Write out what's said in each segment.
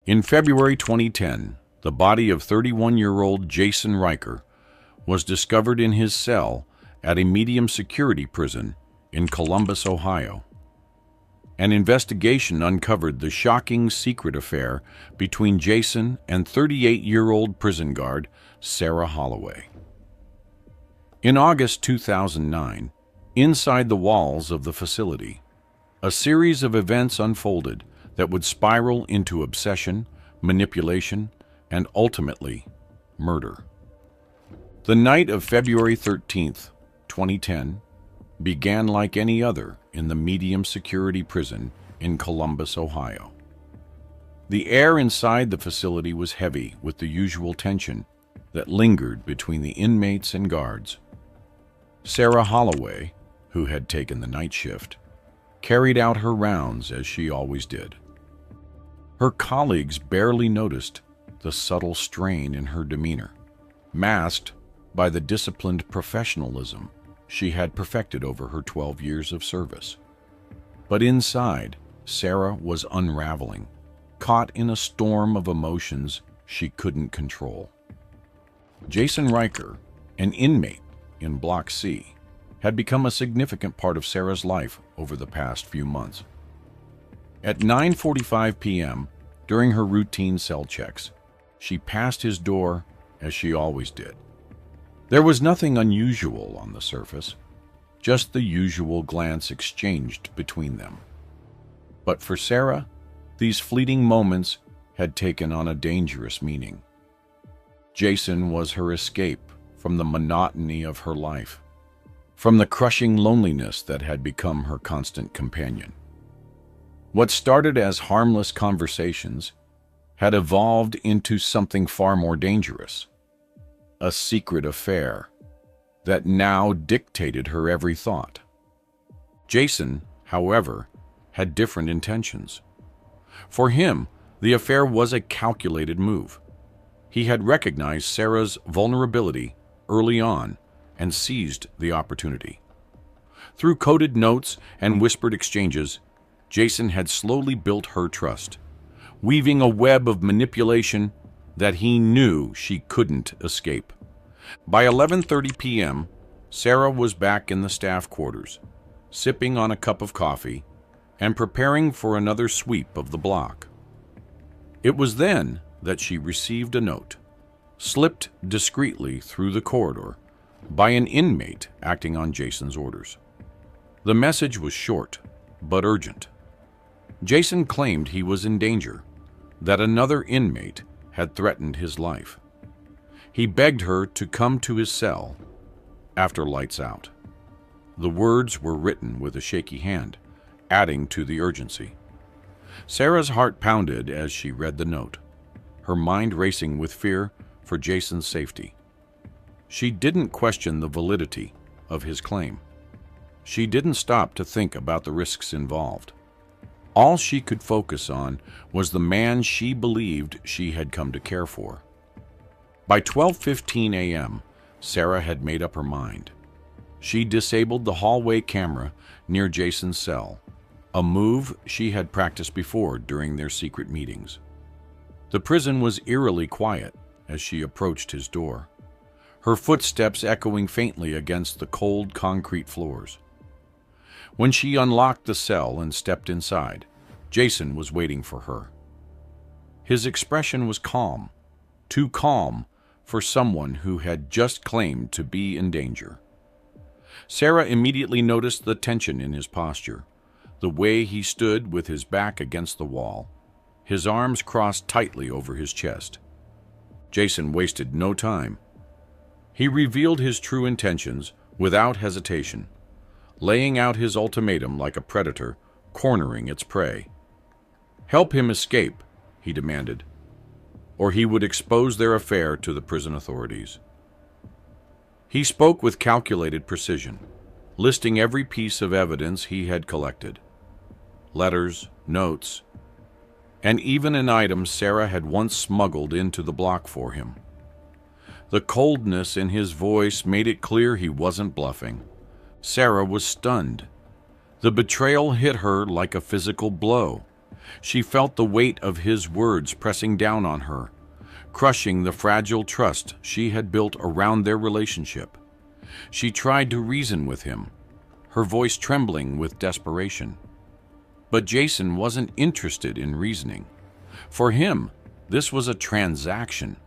In February 2010, the body of 31-year-old Jason Riker was discovered in his cell at a medium security prison in Columbus, Ohio. An investigation uncovered the shocking secret affair between Jason and 38-year-old prison guard Sarah Holloway. In August 2009, inside the walls of the facility, a series of events unfolded that would spiral into obsession, manipulation, and ultimately, murder. The night of February 13th, 2010, began like any other in the medium security prison in Columbus, Ohio. The air inside the facility was heavy with the usual tension that lingered between the inmates and guards. Sarah Holloway, who had taken the night shift, carried out her rounds as she always did. Her colleagues barely noticed the subtle strain in her demeanor, masked by the disciplined professionalism she had perfected over her 12 years of service. But inside, Sarah was unraveling, caught in a storm of emotions she couldn't control. Jason Riker, an inmate in Block C, had become a significant part of Sarah's life over the past few months. At 9:45 p.m., during her routine cell checks, she passed his door as she always did. There was nothing unusual on the surface, just the usual glance exchanged between them. But for Sarah, these fleeting moments had taken on a dangerous meaning. Jason was her escape from the monotony of her life, from the crushing loneliness that had become her constant companion. What started as harmless conversations had evolved into something far more dangerous, a secret affair that now dictated her every thought. Jason, however, had different intentions. For him, the affair was a calculated move. He had recognized Sarah's vulnerability early on and seized the opportunity. Through coded notes and whispered exchanges, Jason had slowly built her trust, weaving a web of manipulation that he knew she couldn't escape. By 11:30 p.m., Sarah was back in the staff quarters, sipping on a cup of coffee and preparing for another sweep of the block. It was then that she received a note, slipped discreetly through the corridor by an inmate acting on Jason's orders. The message was short, but urgent. Jason claimed he was in danger, that another inmate had threatened his life. He begged her to come to his cell after lights out. The words were written with a shaky hand, adding to the urgency. Sarah's heart pounded as she read the note, her mind racing with fear for Jason's safety. She didn't question the validity of his claim. She didn't stop to think about the risks involved. All she could focus on was the man she believed she had come to care for. By 12:15 a.m., Sarah had made up her mind. She disabled the hallway camera near Jason's cell, a move she had practiced before during their secret meetings. The prison was eerily quiet as she approached his door, her footsteps echoing faintly against the cold concrete floors. When she unlocked the cell and stepped inside, Jason was waiting for her. His expression was calm, too calm for someone who had just claimed to be in danger. Sarah immediately noticed the tension in his posture, the way he stood with his back against the wall, his arms crossed tightly over his chest. Jason wasted no time. He revealed his true intentions without hesitation, laying out his ultimatum like a predator cornering its prey. "Help him escape," he demanded, or he would expose their affair to the prison authorities. He spoke with calculated precision, listing every piece of evidence he had collected. Letters, notes, and even an item Sarah had once smuggled into the block for him. The coldness in his voice made it clear he wasn't bluffing. Sarah was stunned. The betrayal hit her like a physical blow, She felt the weight of his words pressing down on her, crushing the fragile trust she had built around their relationship. She tried to reason with him, her voice trembling with desperation. But Jason wasn't interested in reasoning. For him, this was a transaction,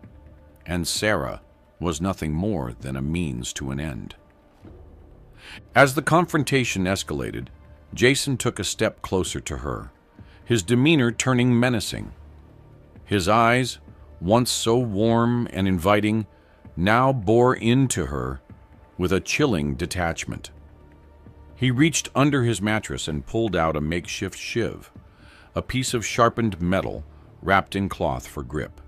and Sarah was nothing more than a means to an end. As the confrontation escalated, Jason took a step closer to her, his demeanor turning menacing. His eyes, once so warm and inviting, now bore into her with a chilling detachment. He reached under his mattress and pulled out a makeshift shiv, a piece of sharpened metal wrapped in cloth for grip.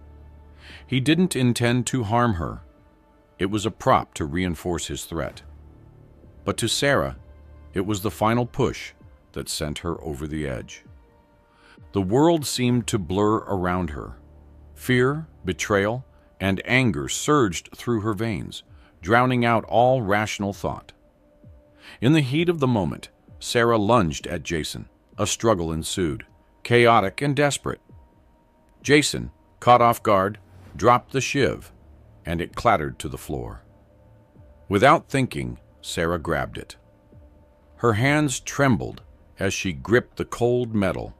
He didn't intend to harm her. It was a prop to reinforce his threat. But to Sarah, it was the final push that sent her over the edge. The world seemed to blur around her. Fear, betrayal, and anger surged through her veins, drowning out all rational thought. In the heat of the moment, Sarah lunged at Jason. A struggle ensued, chaotic and desperate. Jason, caught off guard, dropped the shiv, and it clattered to the floor. Without thinking, Sarah grabbed it. Her hands trembled as she gripped the cold metal,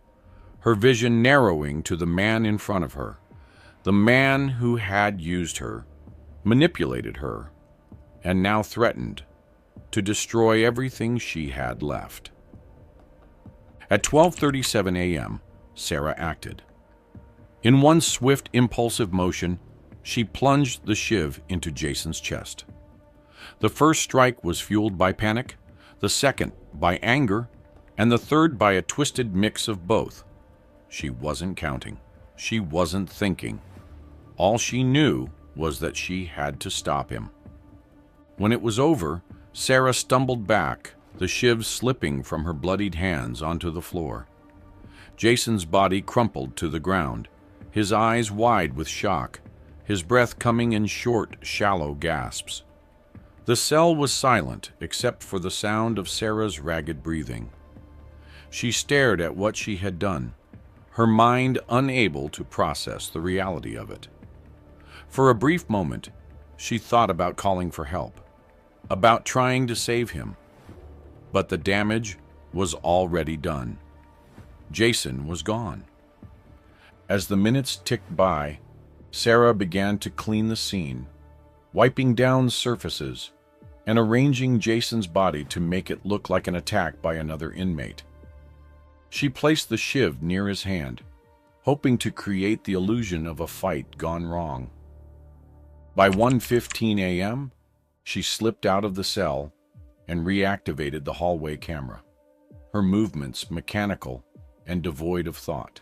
her vision narrowing to the man in front of her, the man who had used her, manipulated her, and now threatened to destroy everything she had left. At 12:37 a.m., Sarah acted. In one swift, impulsive motion, she plunged the shiv into Jason's chest. The first strike was fueled by panic, the second by anger, and the third by a twisted mix of both. She wasn't counting. She wasn't thinking. All she knew was that she had to stop him. When it was over, Sarah stumbled back, the shiv slipping from her bloodied hands onto the floor. Jason's body crumpled to the ground, his eyes wide with shock, his breath coming in short, shallow gasps. The cell was silent except for the sound of Sarah's ragged breathing. She stared at what she had done, her mind unable to process the reality of it. For a brief moment, she thought about calling for help, about trying to save him. But the damage was already done. Jason was gone. As the minutes ticked by, Sarah began to clean the scene, wiping down surfaces and arranging Jason's body to make it look like an attack by another inmate. She placed the shiv near his hand, hoping to create the illusion of a fight gone wrong. By 1:15 a.m., she slipped out of the cell and reactivated the hallway camera, her movements mechanical and devoid of thought.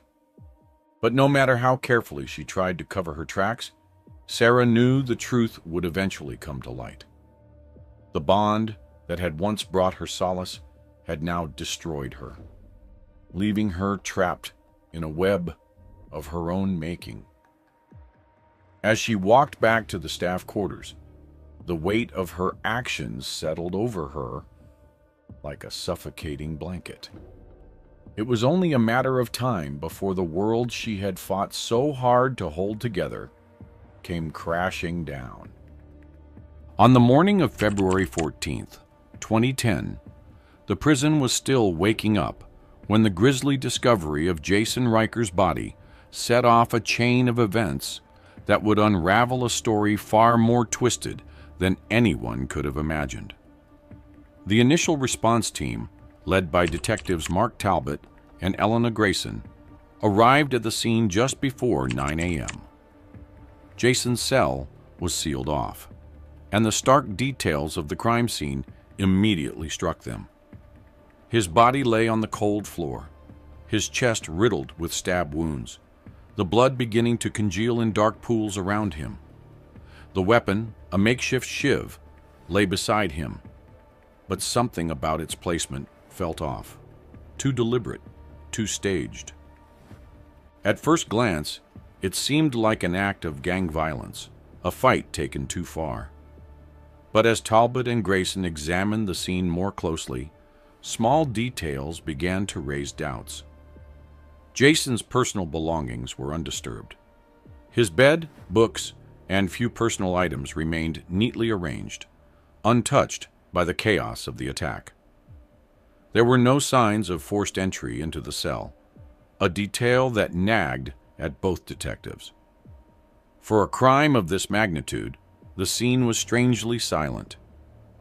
But no matter how carefully she tried to cover her tracks, Sarah knew the truth would eventually come to light. The bond that had once brought her solace had now destroyed her, leaving her trapped in a web of her own making. As she walked back to the staff quarters, the weight of her actions settled over her like a suffocating blanket. It was only a matter of time before the world she had fought so hard to hold together came crashing down. On the morning of February 14th, 2010, the prison was still waking up when the grisly discovery of Jason Riker's body set off a chain of events that would unravel a story far more twisted than anyone could have imagined. The initial response team, led by detectives Mark Talbot and Elena Grayson, arrived at the scene just before 9 a.m. Jason's cell was sealed off, and the stark details of the crime scene immediately struck them. His body lay on the cold floor, his chest riddled with stab wounds, the blood beginning to congeal in dark pools around him. The weapon, a makeshift shiv, lay beside him, but something about its placement felt off, too deliberate, too staged. At first glance, it seemed like an act of gang violence, a fight taken too far. But as Talbot and Grayson examined the scene more closely, small details began to raise doubts. Jason's personal belongings were undisturbed. His bed, books, and few personal items remained neatly arranged, untouched by the chaos of the attack. There were no signs of forced entry into the cell, a detail that nagged at both detectives. For a crime of this magnitude, the scene was strangely silent,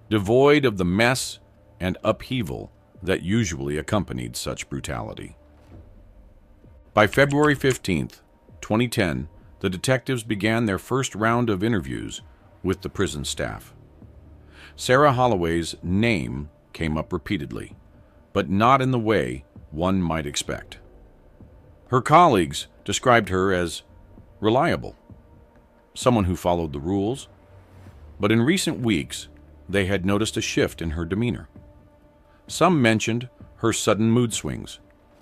devoid of the mess and upheaval that usually accompanied such brutality. By February 15th, 2010, the detectives began their first round of interviews with the prison staff. Sarah Holloway's name came up repeatedly, but not in the way one might expect. Her colleagues described her as reliable, someone who followed the rules, but in recent weeks, they had noticed a shift in her demeanor. Some mentioned her sudden mood swings,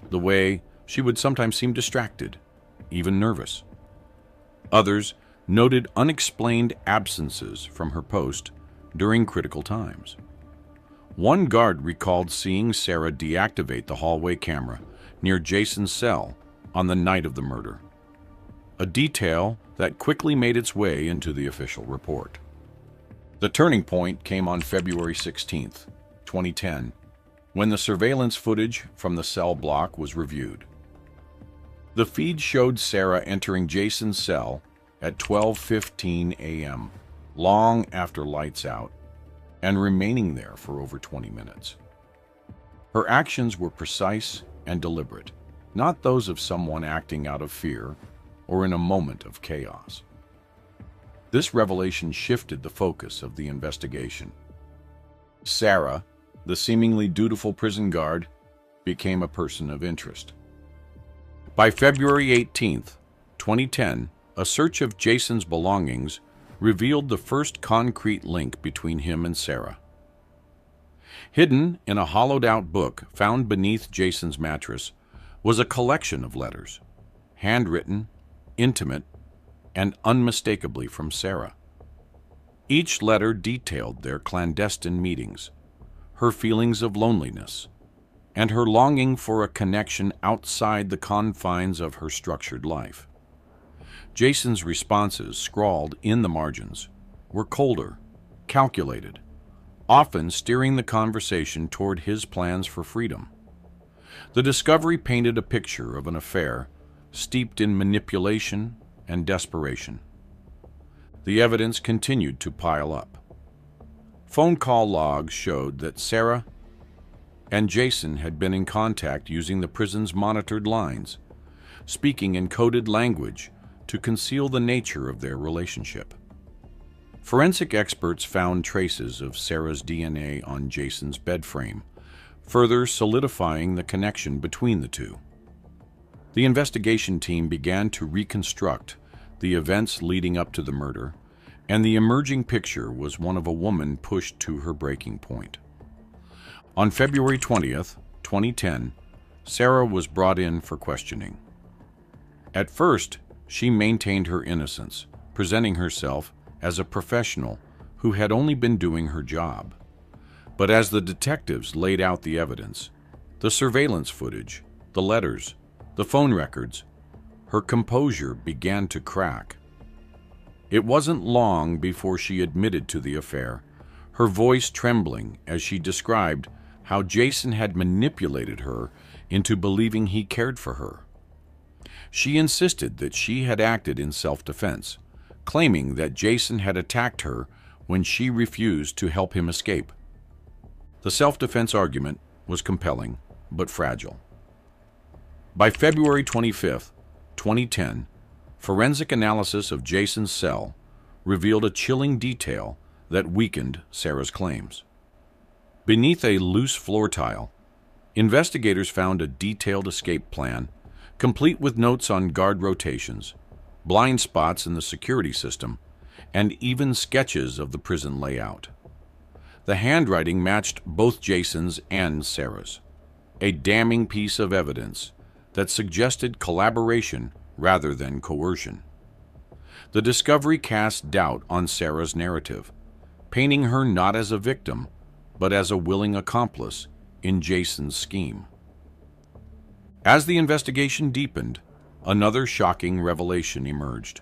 the way she would sometimes seem distracted, even nervous. Others noted unexplained absences from her post during critical times. One guard recalled seeing Sarah deactivate the hallway camera near Jason's cell on the night of the murder, a detail that quickly made its way into the official report. The turning point came on February 16th, 2010, when the surveillance footage from the cell block was reviewed. The feed showed Sarah entering Jason's cell at 12:15 a.m., long after lights out, and remaining there for over 20 minutes. Her actions were precise and deliberate, not those of someone acting out of fear or in a moment of chaos. This revelation shifted the focus of the investigation. Sarah, the seemingly dutiful prison guard, became a person of interest. By February 18th, 2010, a search of Jason's belongings revealed the first concrete link between him and Sarah. Hidden in a hollowed-out book found beneath Jason's mattress was a collection of letters, handwritten, intimate, and unmistakably from Sarah. Each letter detailed their clandestine meetings, her feelings of loneliness, and her longing for a connection outside the confines of her structured life. Jason's responses, scrawled in the margins, were colder, calculated, often steering the conversation toward his plans for freedom. The discovery painted a picture of an affair steeped in manipulation and desperation. The evidence continued to pile up. Phone call logs showed that Sarah and Jason had been in contact using the prison's monitored lines, speaking in coded language to conceal the nature of their relationship. Forensic experts found traces of Sarah's DNA on Jason's bed frame, further solidifying the connection between the two. The investigation team began to reconstruct the events leading up to the murder, and the emerging picture was one of a woman pushed to her breaking point. On February 20th, 2010, Sarah was brought in for questioning. At first, she maintained her innocence, presenting herself as a professional who had only been doing her job. But as the detectives laid out the evidence, the surveillance footage, the letters, the phone records, her composure began to crack. It wasn't long before she admitted to the affair, her voice trembling as she described how Jason had manipulated her into believing he cared for her. She insisted that she had acted in self-defense, claiming that Jason had attacked her when she refused to help him escape. The self-defense argument was compelling but fragile. By February 25th, 2010, forensic analysis of Jason's cell revealed a chilling detail that weakened Sarah's claims. Beneath a loose floor tile, investigators found a detailed escape plan, complete with notes on guard rotations, blind spots in the security system, and even sketches of the prison layout. The handwriting matched both Jason's and Sarah's, a damning piece of evidence that suggested collaboration rather than coercion. The discovery cast doubt on Sarah's narrative, painting her not as a victim, but as a willing accomplice in Jason's scheme. As the investigation deepened, another shocking revelation emerged.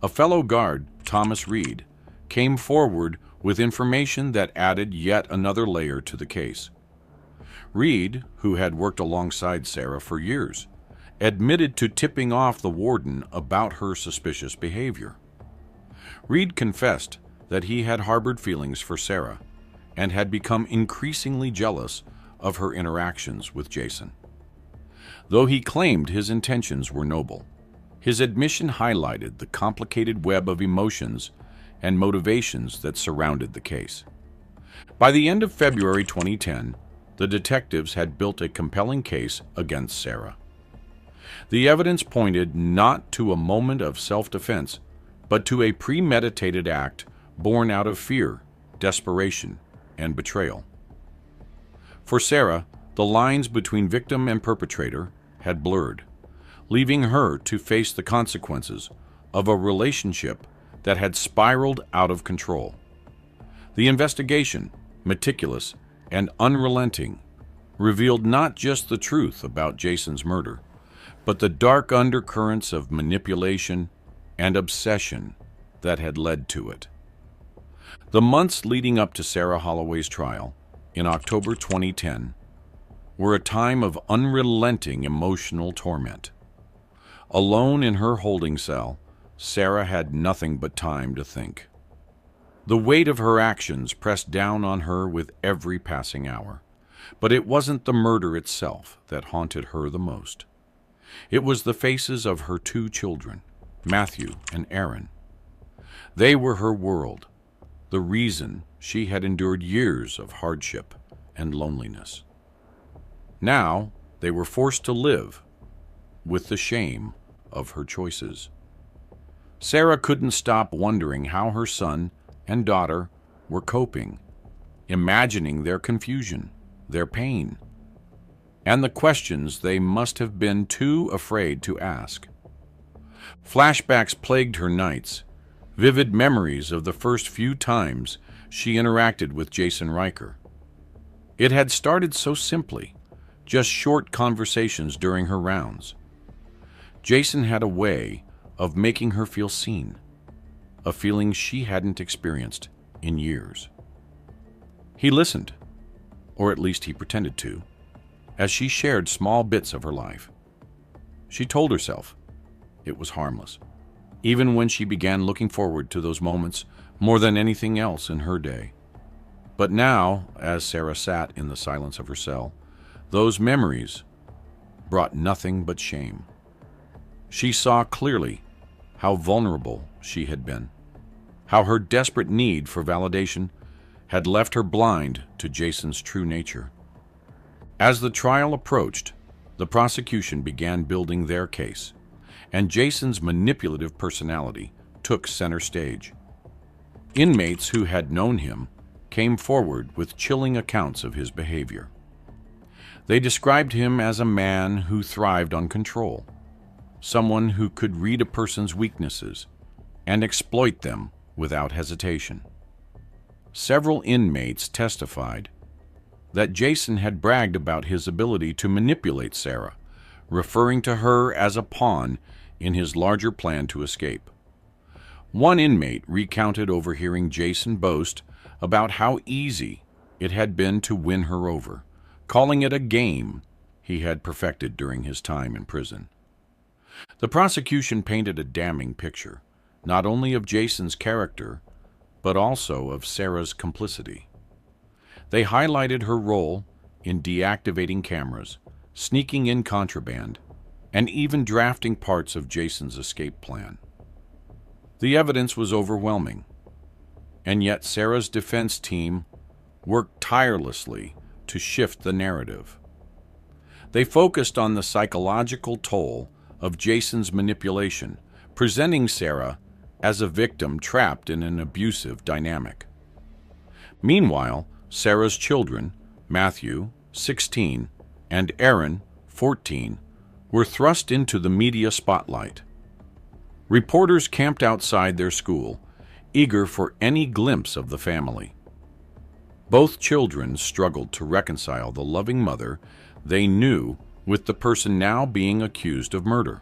A fellow guard, Thomas Reed, came forward with information that added yet another layer to the case. Reed, who had worked alongside Sarah for years, admitted to tipping off the warden about her suspicious behavior. Reed confessed that he had harbored feelings for Sarah and had become increasingly jealous of her interactions with Jason. Though he claimed his intentions were noble, his admission highlighted the complicated web of emotions and motivations that surrounded the case. By the end of February 2010, the detectives had built a compelling case against Sarah. The evidence pointed not to a moment of self-defense, but to a premeditated act born out of fear, desperation, and betrayal. For Sarah, the lines between victim and perpetrator had blurred, leaving her to face the consequences of a relationship that had spiraled out of control. The investigation, meticulous and unrelenting, revealed not just the truth about Jason's murder, but the dark undercurrents of manipulation and obsession that had led to it. The months leading up to Sarah Holloway's trial in October 2010 were a time of unrelenting emotional torment. Alone in her holding cell, Sarah had nothing but time to think. The weight of her actions pressed down on her with every passing hour, but it wasn't the murder itself that haunted her the most. It was the faces of her two children, Matthew and Aaron. They were her world, the reason she had endured years of hardship and loneliness. Now they were forced to live with the shame of her choices. Sarah couldn't stop wondering how her son and daughter were coping, imagining their confusion, their pain, and the questions they must have been too afraid to ask. Flashbacks plagued her nights, vivid memories of the first few times she interacted with Jason Riker. It had started so simply, just short conversations during her rounds. Jason had a way of making her feel seen, a feeling she hadn't experienced in years. He listened, or at least he pretended to, as she shared small bits of her life. She told herself it was harmless, even when she began looking forward to those moments more than anything else in her day. But now, as Sarah sat in the silence of her cell, those memories brought nothing but shame. She saw clearly how vulnerable she had been, how her desperate need for validation had left her blind to Jason's true nature. As the trial approached, the prosecution began building their case, and Jason's manipulative personality took center stage. Inmates who had known him came forward with chilling accounts of his behavior. They described him as a man who thrived on control, someone who could read a person's weaknesses and exploit them without hesitation. Several inmates testified that Jason had bragged about his ability to manipulate Sarah, referring to her as a pawn in his larger plan to escape. One inmate recounted overhearing Jason boast about how easy it had been to win her over, calling it a game he had perfected during his time in prison. The prosecution painted a damning picture, not only of Jason's character, but also of Sarah's complicity. They highlighted her role in deactivating cameras, sneaking in contraband, and even drafting parts of Jason's escape plan. The evidence was overwhelming, and yet Sarah's defense team worked tirelessly to shift the narrative. They focused on the psychological toll of Jason's manipulation, presenting Sarah as a victim trapped in an abusive dynamic. Meanwhile, Sarah's children, Matthew, 16, and Aaron, 14, were thrust into the media spotlight. Reporters camped outside their school, eager for any glimpse of the family. Both children struggled to reconcile the loving mother they knew with the person now being accused of murder.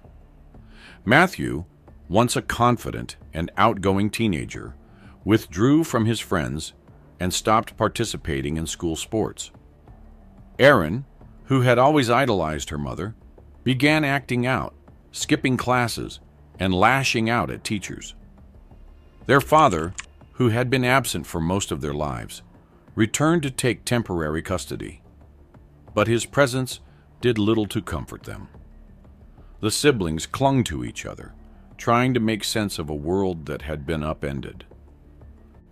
Matthew, once a confident and outgoing teenager, withdrew from his friends and stopped participating in school sports. Erin, who had always idolized her mother, began acting out, skipping classes, and lashing out at teachers. Their father, who had been absent for most of their lives, returned to take temporary custody, but his presence did little to comfort them. The siblings clung to each other, trying to make sense of a world that had been upended.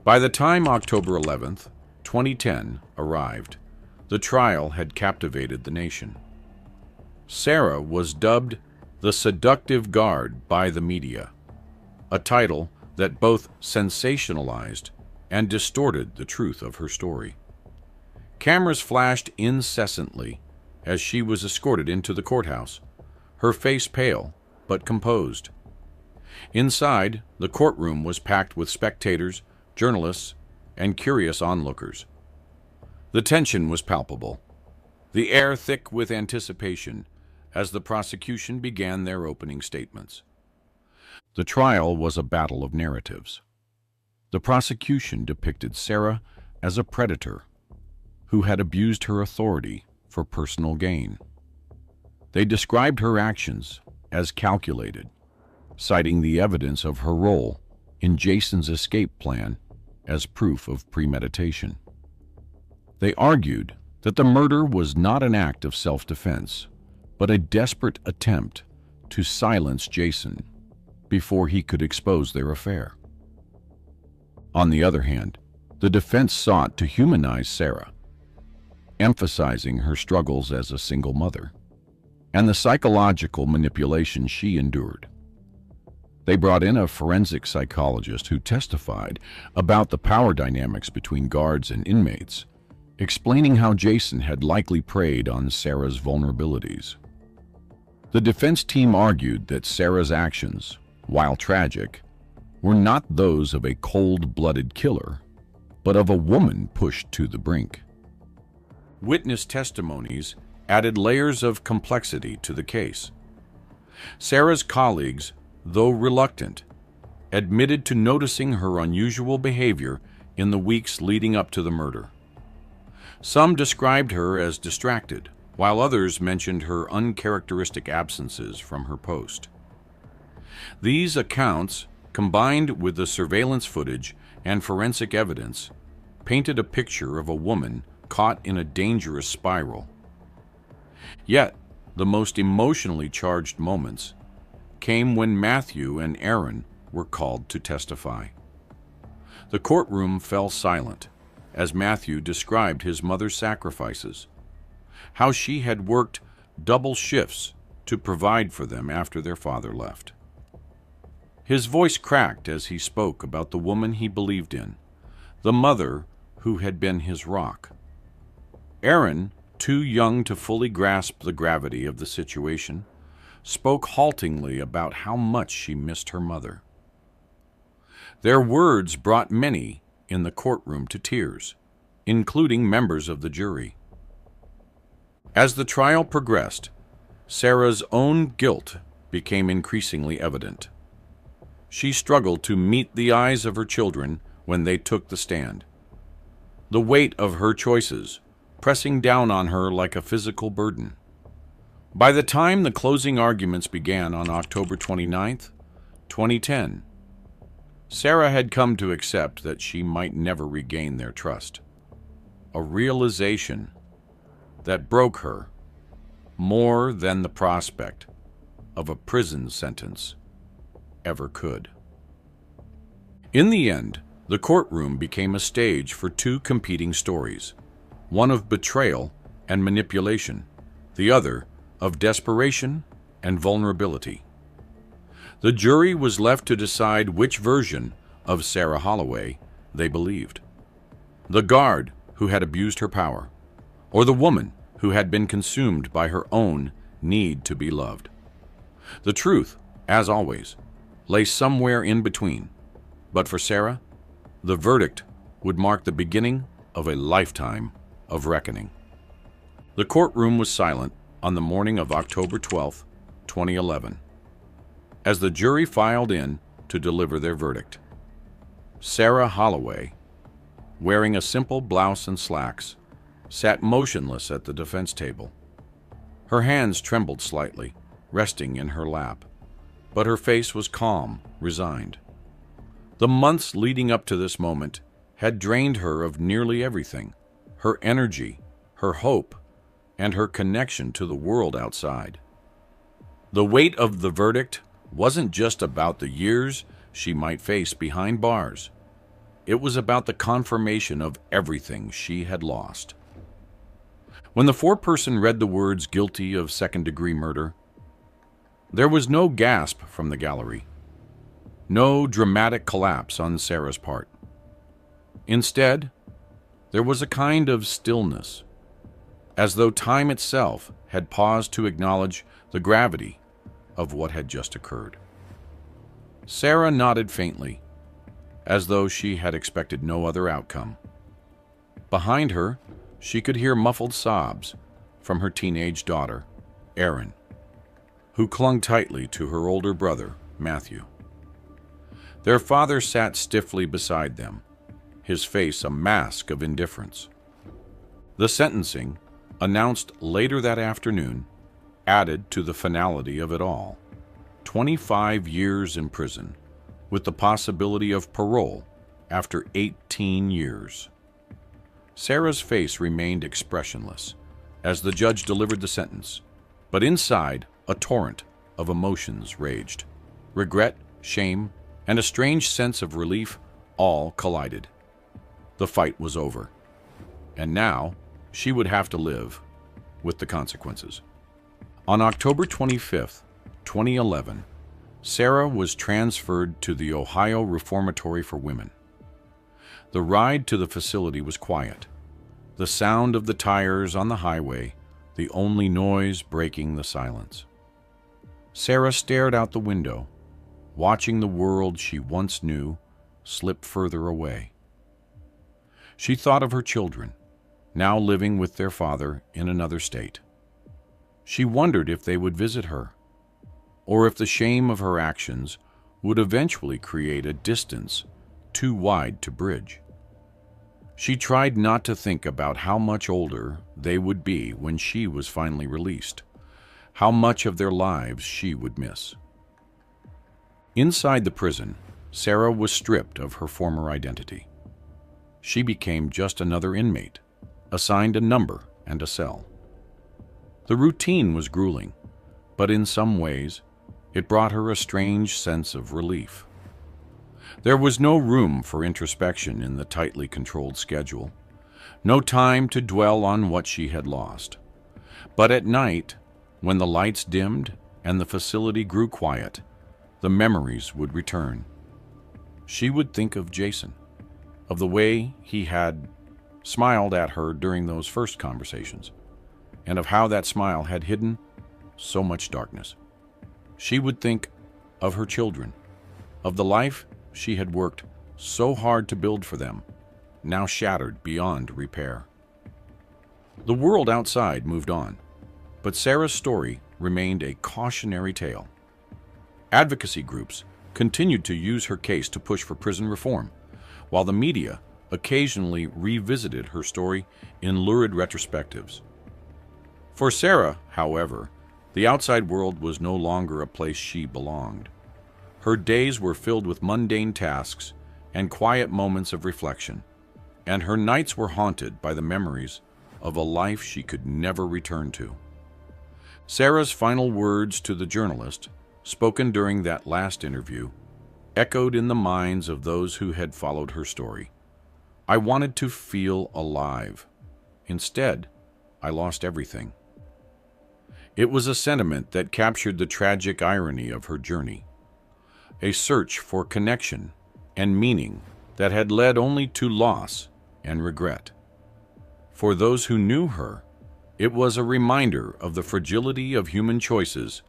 By the time October 11th, 2010 arrived, the trial had captivated the nation. Sarah was dubbed the seductive guard by the media, a title that both sensationalized and distorted the truth of her story. Cameras flashed incessantly as she was escorted into the courthouse, her face pale but composed. Inside, the courtroom was packed with spectators, journalists, and curious onlookers. The tension was palpable, the air thick with anticipation as the prosecution began their opening statements. The trial was a battle of narratives. The prosecution depicted Sarah as a predator who had abused her authority for personal gain. They described her actions as calculated, citing the evidence of her role in Jason's escape plan as proof of premeditation. They argued that the murder was not an act of self-defense, but a desperate attempt to silence Jason before he could expose their affair. On the other hand, the defense sought to humanize Sarah, emphasizing her struggles as a single mother and the psychological manipulation she endured. They brought in a forensic psychologist who testified about the power dynamics between guards and inmates, explaining how Jason had likely preyed on Sarah's vulnerabilities. The defense team argued that Sarah's actions, while tragic, were not those of a cold-blooded killer, but of a woman pushed to the brink. Witness testimonies added layers of complexity to the case. Sarah's colleagues, though reluctant, admitted to noticing her unusual behavior in the weeks leading up to the murder. Some described her as distracted, while others mentioned her uncharacteristic absences from her post. These accounts, combined with the surveillance footage and forensic evidence, painted a picture of a woman caught in a dangerous spiral. Yet, the most emotionally charged moments came when Matthew and Erin were called to testify. The courtroom fell silent as Matthew described his mother's sacrifices, how she had worked double shifts to provide for them after their father left. His voice cracked as he spoke about the woman he believed in, the mother who had been his rock. Erin, too young to fully grasp the gravity of the situation, spoke haltingly about how much she missed her mother. Their words brought many in the courtroom to tears, including members of the jury. As the trial progressed, Sarah's own guilt became increasingly evident. She struggled to meet the eyes of her children when they took the stand, the weight of her choices pressing down on her like a physical burden. By the time the closing arguments began on October 29th, 2010, Sarah had come to accept that she might never regain their trust, a realization that broke her more than the prospect of a prison sentence ever could. In the end, the courtroom became a stage for two competing stories, one of betrayal and manipulation, the other of desperation and vulnerability. The jury was left to decide which version of Sarah Holloway they believed: the guard who had abused her power, or the woman who had been consumed by her own need to be loved. The truth, as always, lay somewhere in between, but for Sarah, the verdict would mark the beginning of a lifetime of reckoning. The courtroom was silent on the morning of October 12, 2011, as the jury filed in to deliver their verdict. Sarah Holloway, wearing a simple blouse and slacks, sat motionless at the defense table. Her hands trembled slightly, resting in her lap, but her face was calm, resigned. The months leading up to this moment had drained her of nearly everything: her energy, her hope, and her connection to the world outside. The weight of the verdict wasn't just about the years she might face behind bars. It was about the confirmation of everything she had lost. When the foreperson read the words "guilty of second-degree murder," there was no gasp from the gallery, no dramatic collapse on Sarah's part. Instead, there was a kind of stillness, as though time itself had paused to acknowledge the gravity of what had just occurred. Sarah nodded faintly, as though she had expected no other outcome. Behind her, she could hear muffled sobs from her teenage daughter, Erin, who clung tightly to her older brother, Matthew. Their father sat stiffly beside them, his face a mask of indifference. The sentencing, announced later that afternoon, added to the finality of it all: 25 years in prison, with the possibility of parole after 18 years. Sarah's face remained expressionless as the judge delivered the sentence, but inside, a torrent of emotions raged. Regret, shame, and a strange sense of relief all collided. The fight was over, and now she would have to live with the consequences. On October 25, 2011, Sarah was transferred to the Ohio Reformatory for Women. The ride to the facility was quiet, the sound of the tires on the highway the only noise breaking the silence. Sarah stared out the window, watching the world she once knew slip further away. She thought of her children, now living with their father in another state. She wondered if they would visit her, or if the shame of her actions would eventually create a distance too wide to bridge. She tried not to think about how much older they would be when she was finally released, how much of their lives she would miss. Inside the prison, Sarah was stripped of her former identity. She became just another inmate, assigned a number and a cell. The routine was grueling, but in some ways, it brought her a strange sense of relief. There was no room for introspection in the tightly controlled schedule, no time to dwell on what she had lost. But at night, when the lights dimmed and the facility grew quiet, the memories would return. She would think of Jason, of the way he had smiled at her during those first conversations, and of how that smile had hidden so much darkness. She would think of her children, of the life she had worked so hard to build for them, now shattered beyond repair. The world outside moved on, but Sarah's story remained a cautionary tale. Advocacy groups continued to use her case to push for prison reform, while the media occasionally revisited her story in lurid retrospectives. For Sarah, however, the outside world was no longer a place she belonged. Her days were filled with mundane tasks and quiet moments of reflection, and her nights were haunted by the memories of a life she could never return to. Sarah's final words to the journalist, spoken during that last interview, echoed in the minds of those who had followed her story. "I wanted to feel alive. Instead, I lost everything." It was a sentiment that captured the tragic irony of her journey, a search for connection and meaning that had led only to loss and regret. For those who knew her, it was a reminder of the fragility of human choices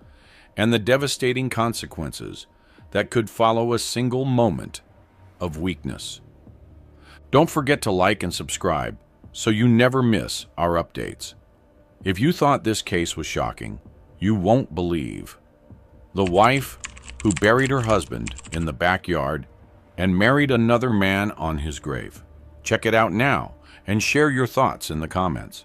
and the devastating consequences that could follow a single moment of weakness. Don't forget to like and subscribe so you never miss our updates. If you thought this case was shocking, you won't believe. The wife who buried her husband in the backyard and married another man on his grave. Check it out now and share your thoughts in the comments.